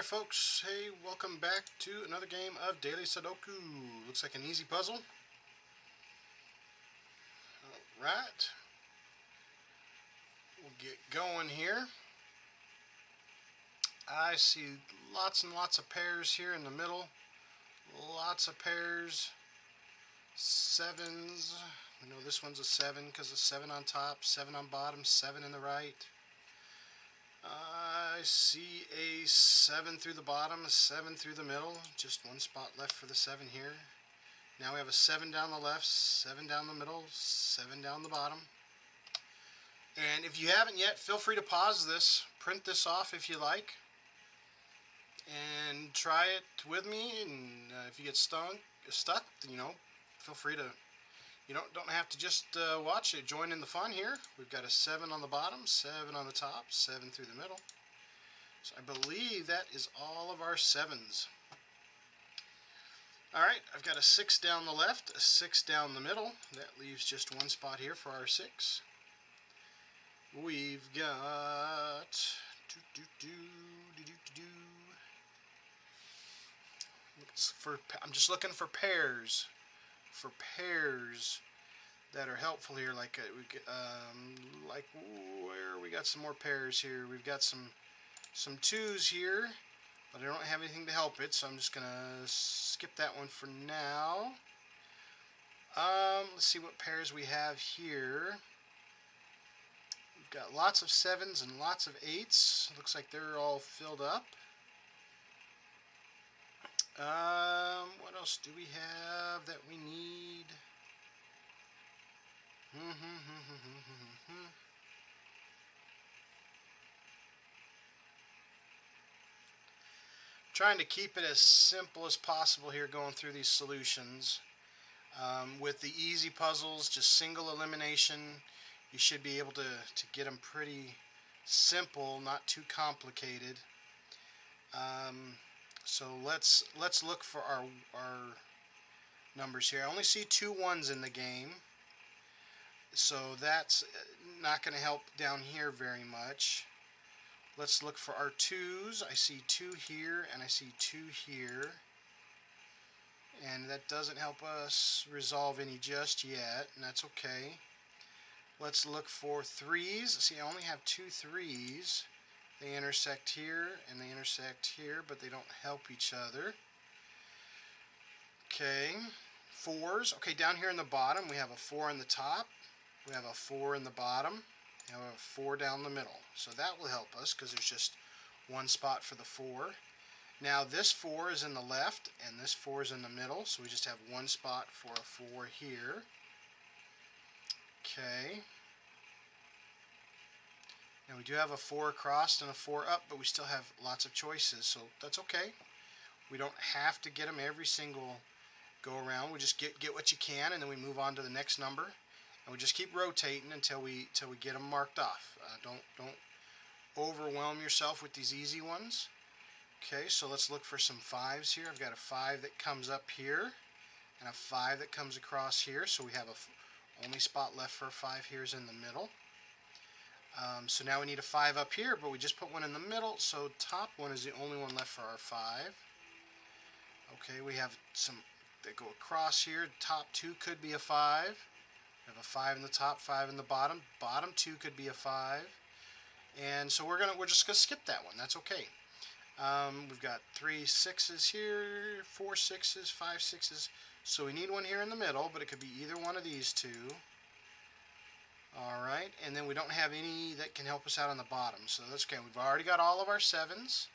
Alright folks, hey, welcome back to another game of Daily Sudoku. Looks like an easy puzzle. Alright, we'll get going here. I see lots and lots of pairs here in the middle. Lots of pairs. Sevens. We know this one's a 7 because of 7 on top, 7 on bottom, 7 in the right. I see a 7 through the bottom, a 7 through the middle. Just one spot left for the 7 here. Now we have a 7 down the left, 7 down the middle, 7 down the bottom. And if you haven't yet, feel free to pause this, print this off if you like, and try it with me. And if you get stuck, feel free to, don't have to just watch it. Join in the fun here. We've got a 7 on the bottom, 7 on the top, 7 through the middle. So I believe that is all of our 7s. Alright, I've got a 6 down the left, a 6 down the middle. That leaves just one spot here for our 6. We've got... I'm just looking for pairs. For pairs that are helpful here. Like where we got some more pairs here. We've got some 2s here, but I don't have anything to help it, so I'm just gonna skip that one for now. Let's see what pairs we have here. We've got lots of 7s and lots of 8s. Looks like they're all filled up. What else do we have that we need? Trying to keep it as simple as possible here going through these solutions. With the easy puzzles, just single elimination, you should be able to get them pretty simple, not too complicated. So let's look for our numbers here. I only see 2 1s in the game, so that's not going to help down here very much. Let's look for our 2s. I see 2 here and I see 2 here, and that doesn't help us resolve any just yet, and that's okay. Let's look for 3s. See, I only have 2 3s. They intersect here and they intersect here, but they don't help each other. Okay, 4s. Okay, down here in the bottom we have a 4 in the top, we have a 4 in the bottom, and we have a 4 down the middle. So that will help us because there's just one spot for the 4. Now this 4 is in the left and this 4 is in the middle, so we just have one spot for a 4 here. Okay. Now we do have a 4 across and a 4 up, but we still have lots of choices, so that's okay. We don't have to get them every single go around. We just get what you can, and then we move on to the next number, and we just keep rotating until we get them marked off. Don't overwhelm yourself with these easy ones. Okay, so let's look for some 5s here. I've got a 5 that comes up here and a 5 that comes across here, so we have a only spot left for a 5 here is in the middle. So now we need a 5 up here, but we just put one in the middle, so top one is the only one left for our 5. Okay, we have some that go across here. Top 2 could be a 5. We have a 5 in the top, 5 in the bottom. Bottom 2 could be a 5. And so we're just gonna skip that one. That's okay. We've got 3 6s here, 4 6s, 5 6s. So we need one here in the middle, but it could be either one of these 2. Alright, and then we don't have any that can help us out on the bottom, so that's okay. We've already got all of our 7s,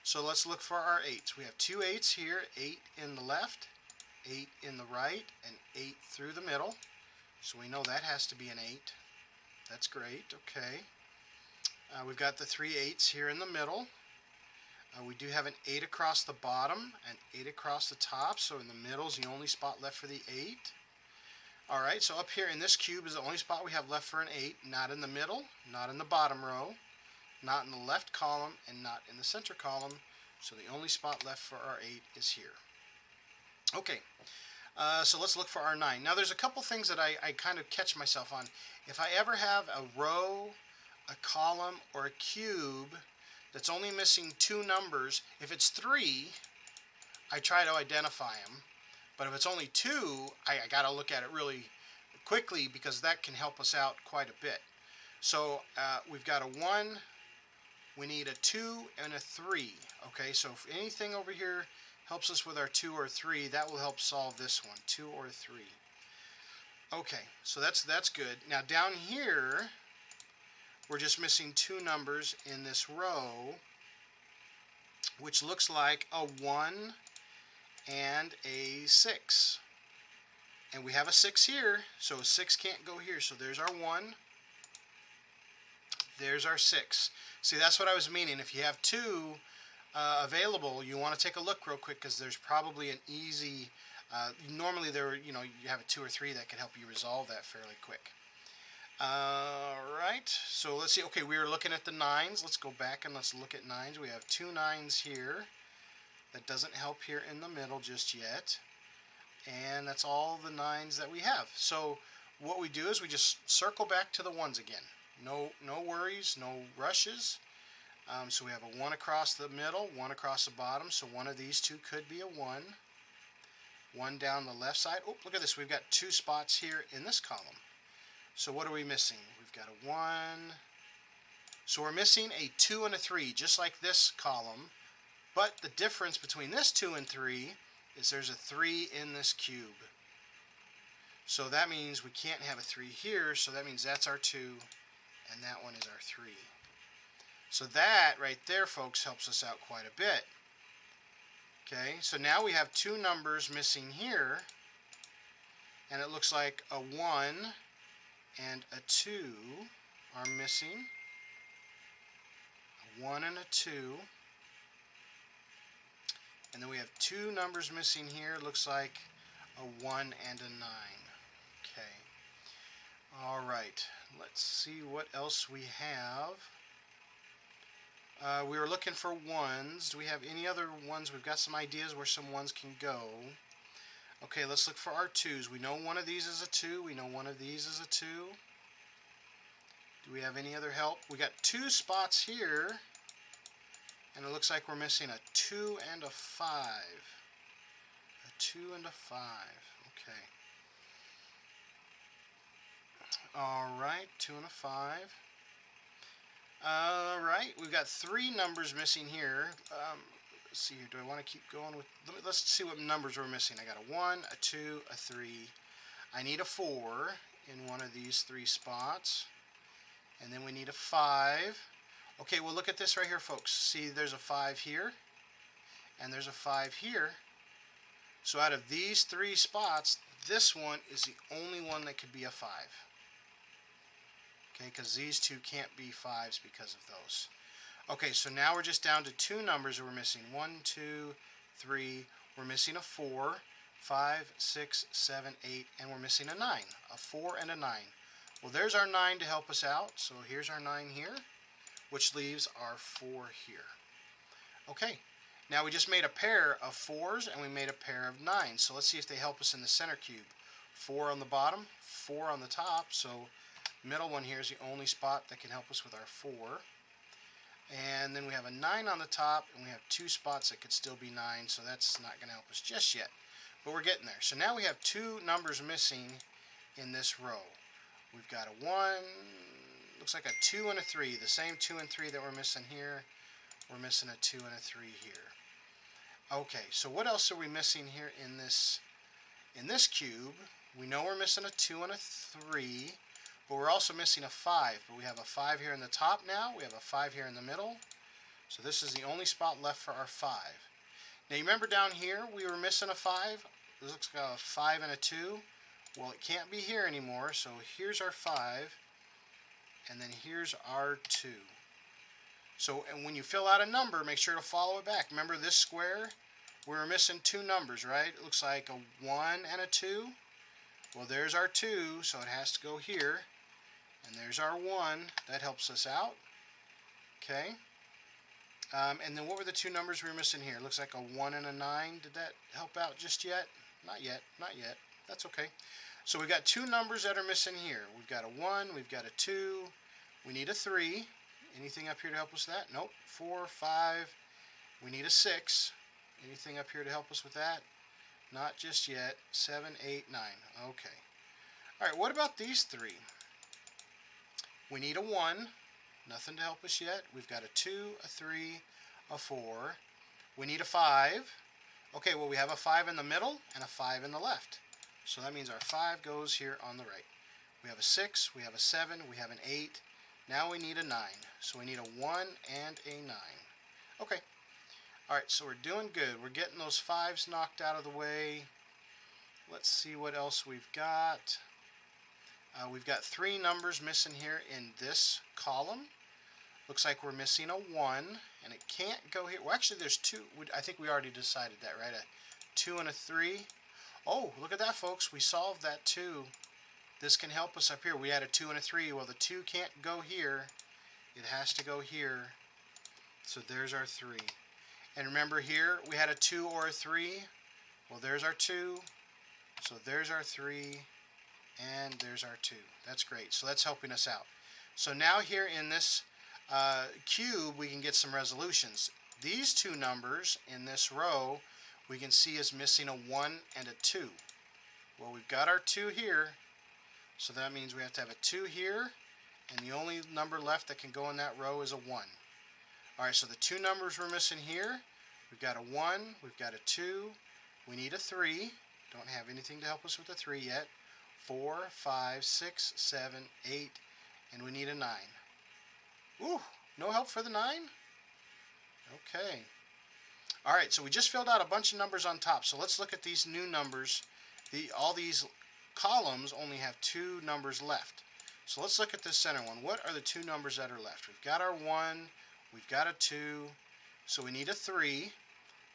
so let's look for our 8s. We have 2 8s here, 8 in the left, 8 in the right, and 8 through the middle, so we know that has to be an 8. That's great, okay. We've got the 3 8s here in the middle. We do have an 8 across the bottom and 8 across the top, so in the middle is the only spot left for the 8. Alright, so up here in this cube is the only spot we have left for an 8, not in the middle, not in the bottom row, not in the left column, and not in the center column, so the only spot left for our 8 is here. Okay, so let's look for our 9. Now there's a couple things that I kind of catch myself on. If I ever have a row, a column, or a cube that's only missing 2 numbers. If it's 3, I try to identify them. But if it's only 2, I got to look at it really quickly because that can help us out quite a bit. So we've got a 1, we need a 2, and a 3. Okay, so if anything over here helps us with our 2 or 3, that will help solve this one, 2 or 3. Okay, so that's good. Now down here, we're just missing 2 numbers in this row, which looks like a 1 and a 6. And we have a 6 here, so a 6 can't go here. So there's our 1, there's our 6. See, that's what I was meaning. If you have 2 available, you want to take a look real quick because there's probably an easy, normally you have a 2 or 3 that can help you resolve that fairly quick. Alright, so let's see. Okay, we were looking at the 9s. Let's go back and let's look at 9s. We have 2 9s here. That doesn't help here in the middle just yet. And that's all the 9s that we have. So what we do is we just circle back to the 1s again. No worries, no rushes. So we have a 1 across the middle, 1 across the bottom. So one of these 2 could be a 1. 1 down the left side. Oh, look at this. We've got 2 spots here in this column. So what are we missing? We've got a 1. So we're missing a 2 and a 3, just like this column. But the difference between this 2 and 3 is there's a 3 in this cube. So that means we can't have a 3 here, so that means that's our 2, and that one is our 3. So that right there, folks, helps us out quite a bit. Okay, so now we have 2 numbers missing here, and it looks like a 1 and a 2 are missing. A 1 and a 2. And then we have 2 numbers missing here. It looks like a 1 and a 9. Okay. Alright. Let's see what else we have. We were looking for 1s. Do we have any other 1s? We've got some ideas where some 1s can go. Okay, let's look for our 2s. We know one of these is a 2. We know one of these is a 2. Do we have any other help? We got 2 spots here. And it looks like we're missing a 2 and a 5. A 2 and a 5. Okay. Alright, 2 and a 5. Alright, we've got 3 numbers missing here. Let's see here. Do I want to keep going with... Let's see what numbers we're missing. I got a 1, a 2, a 3. I need a 4 in one of these 3 spots. And then we need a 5. Okay, well look at this right here, folks. See, there's a 5 here, and there's a 5 here. So out of these 3 spots, this one is the only one that could be a 5. Okay, because these 2 can't be 5s because of those. Okay, so now we're just down to 2 numbers that we're missing. 1, 2, 3. We're missing a 4, 5, 6, 7, 8, and we're missing a 9. A 4 and a 9. Well, there's our 9 to help us out. So here's our 9 here, which leaves our 4 here. Okay, now we just made a pair of 4s and we made a pair of 9s. So let's see if they help us in the center cube. 4 on the bottom, 4 on the top. So middle one here is the only spot that can help us with our 4. And then we have a 9 on the top, and we have 2 spots that could still be 9, so that's not going to help us just yet. But we're getting there. So now we have 2 numbers missing in this row. We've got a 1, looks like a 2 and a 3. The same 2 and 3 that we're missing here. We're missing a 2 and a 3 here. Okay, so what else are we missing here in this cube? We know we're missing a 2 and a 3. But we're also missing a 5. But we have a 5 here in the top now. We have a 5 here in the middle. So this is the only spot left for our 5. Now you remember down here we were missing a 5. This looks like a 5 and a 2. Well, it can't be here anymore. So here's our 5. And then here's our 2. So and when you fill out a number, make sure to follow it back. Remember this square? We were missing 2 numbers, right? It looks like a 1 and a 2. Well, there's our 2, so it has to go here. And there's our 1. That helps us out. Okay. And then what were the 2 numbers we were missing here? It looks like a 1 and a 9. Did that help out just yet? Not yet. Not yet. That's okay. So we've got 2 numbers that are missing here. We've got a 1. We've got a 2. We need a 3. Anything up here to help us with that? Nope. 4, 5. We need a 6. Anything up here to help us with that? Not just yet. 7, 8, 9. Okay. All right, what about these three? We need a 1. Nothing to help us yet. We've got a 2, a 3, a 4. We need a 5. Okay, well, we have a 5 in the middle and a 5 in the left. So that means our 5 goes here on the right. We have a 6, we have a 7, we have an 8. Now we need a 9. So we need a 1 and a 9. Okay. All right, so we're doing good. We're getting those 5s knocked out of the way. Let's see what else we've got. We've got 3 numbers missing here in this column. Looks like we're missing a 1, and it can't go here. Well, actually, there's 2. I think we already decided that, right? A 2 and a 3. Oh, look at that, folks. We solved that 2. This can help us up here. We had a 2 and a 3. Well, the 2 can't go here. It has to go here. So there's our 3. And remember here, we had a 2 or a 3. Well, there's our 2. So there's our 3. And there's our 2. That's great. So that's helping us out. So now here in this cube, we can get some resolutions. These 2 numbers in this row, we can see is missing a 1 and a 2. Well, we've got our 2 here. So that means we have to have a 2 here. And the only number left that can go in that row is a 1. Alright, so the 2 numbers we're missing here, we've got a 1, we've got a 2, we need a 3. Don't have anything to help us with the 3 yet. 4, 5, 6, 7, 8, and we need a 9. Ooh, no help for the 9? Okay. Alright, so we just filled out a bunch of numbers on top. So let's look at these new numbers. All these columns only have 2 numbers left. So let's look at this center one. What are the 2 numbers that are left? We've got our 1, we've got a 2, so we need a 3.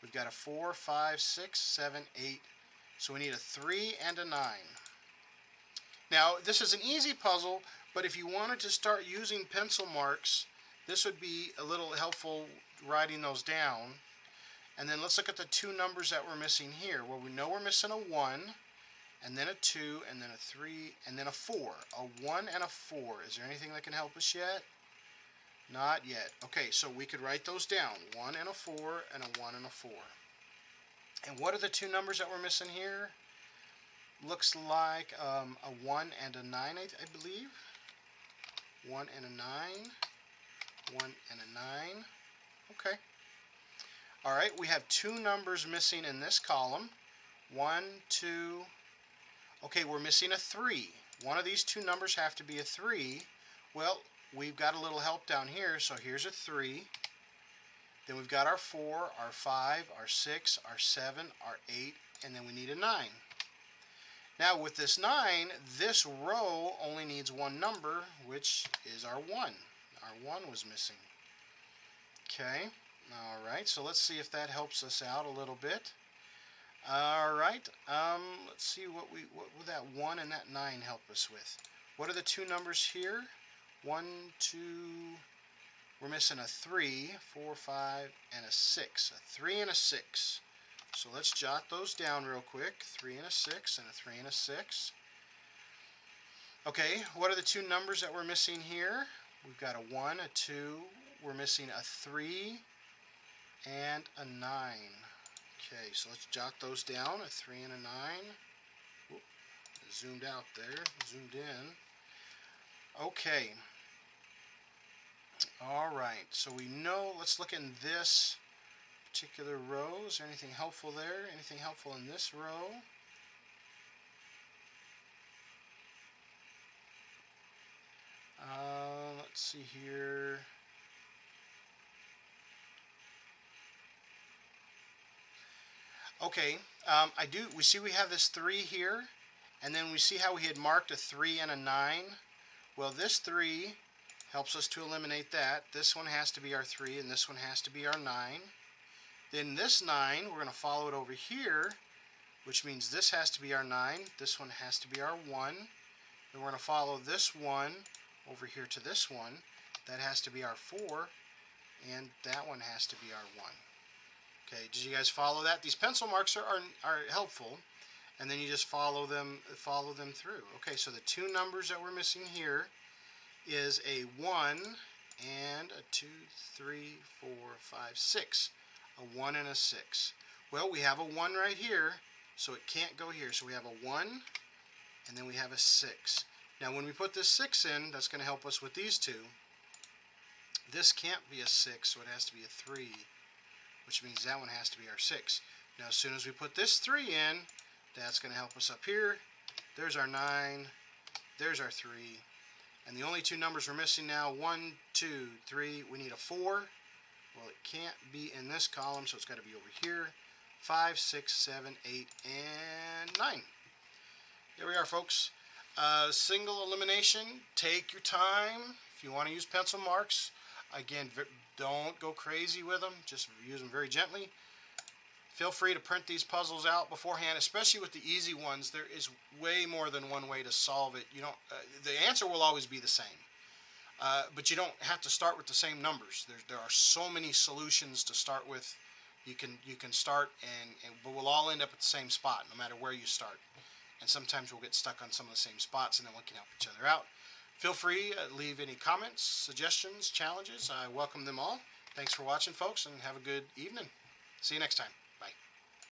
We've got a 4, 5, 6, 7, 8. So we need a 3 and a 9. Now, this is an easy puzzle, but if you wanted to start using pencil marks, this would be a little helpful writing those down. And then let's look at the 2 numbers that we're missing here. Well, we know we're missing a 1, and then a 2, and then a 3, and then a 4. A 1 and a 4. Is there anything that can help us yet? Not yet. Okay, so we could write those down. 1 and a 4, and a 1 and a 4. And what are the 2 numbers that we're missing here? Looks like a 1 and a 9, I believe. 1 and a 9. 1 and a 9. Okay. Alright, we have 2 numbers missing in this column. 1, 2. Okay, we're missing a 3. One of these 2 numbers have to be a 3. Well, we've got a little help down here, so here's a 3. Then we've got our 4, our 5, our 6, our 7, our 8, and then we need a 9. Now with this 9, this row only needs 1 number, which is our 1. Our 1 was missing. Okay, alright, so let's see if that helps us out a little bit. Alright, let's see what would that 1 and that 9 help us with. What are the 2 numbers here? 1, 2, we're missing a 3, 4, 5, and a 6. A 3 and a 6. So let's jot those down real quick. 3 and a 6 and a 3 and a 6. Okay, what are the 2 numbers that we're missing here? We've got a 1, a 2, we're missing a 3, and a 9. Okay, so let's jot those down, a 3 and a 9. Oop, zoomed out there, zoomed in. Okay. Alright, so we know, let's look in this particular row. Is there anything helpful there? Anything helpful in this row? Let's see here. Okay, we see we have this 3 here, and then we see how we had marked a 3 and a 9. Well, this 3 helps us to eliminate that. This one has to be our 3, and this one has to be our 9. Then this 9, we're going to follow it over here, which means this has to be our 9. This one has to be our 1. Then we're going to follow this 1 over here to this one. That has to be our 4, and that one has to be our 1. Okay, did you guys follow that? These pencil marks are helpful, and then you just follow them through. Okay, so the 2 numbers that we're missing here is a 1 and a 2, 3, 4, 5, 6. A 1 and a 6. Well, we have a 1 right here, so it can't go here. So we have a 1, and then we have a 6. Now when we put this 6 in, that's going to help us with these two. This can't be a 6, so it has to be a 3, which means that one has to be our 6. Now as soon as we put this 3 in, that's going to help us up here. There's our 9, there's our 3, and the only two numbers we're missing now, 1, 2, 3, we need a 4. Well, it can't be in this column, so it's got to be over here. 5, 6, 7, 8, and 9. There we are, folks. Single elimination. Take your time. If you want to use pencil marks, again, don't go crazy with them. Just use them very gently. Feel free to print these puzzles out beforehand, especially with the easy ones. There is way more than one way to solve it. You don't. The answer will always be the same, but you don't have to start with the same numbers. There are so many solutions to start with. You can start, but we'll all end up at the same spot, no matter where you start. And sometimes we'll get stuck on some of the same spots, and then we can help each other out. Feel free to leave any comments, suggestions, challenges. I welcome them all. Thanks for watching, folks, and have a good evening. See you next time. Bye.